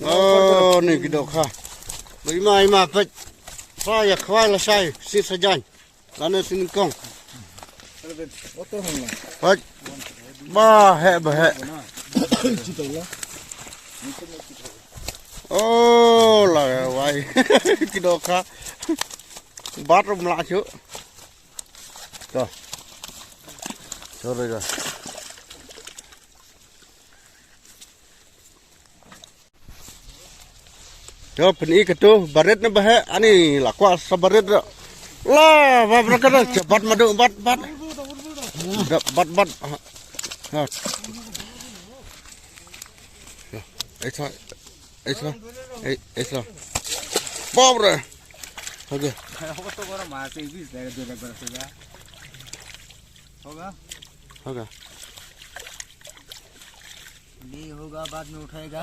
nih gitu kah. Bagaimana apa? Saya kawal saya si sajan. Lana sini kong. Baik. Bah. Oh lah wai. Gitu kah. Barum lah cu. Tuh. Sorry dah. Yo peni ketu baret na bahe ani lakwa sabaret lah babra kada cepat madu bat ha ऐसा babra okay तो करो मार से भी दे दे कर से होगा होगा नहीं होगा बाद में उठाएगा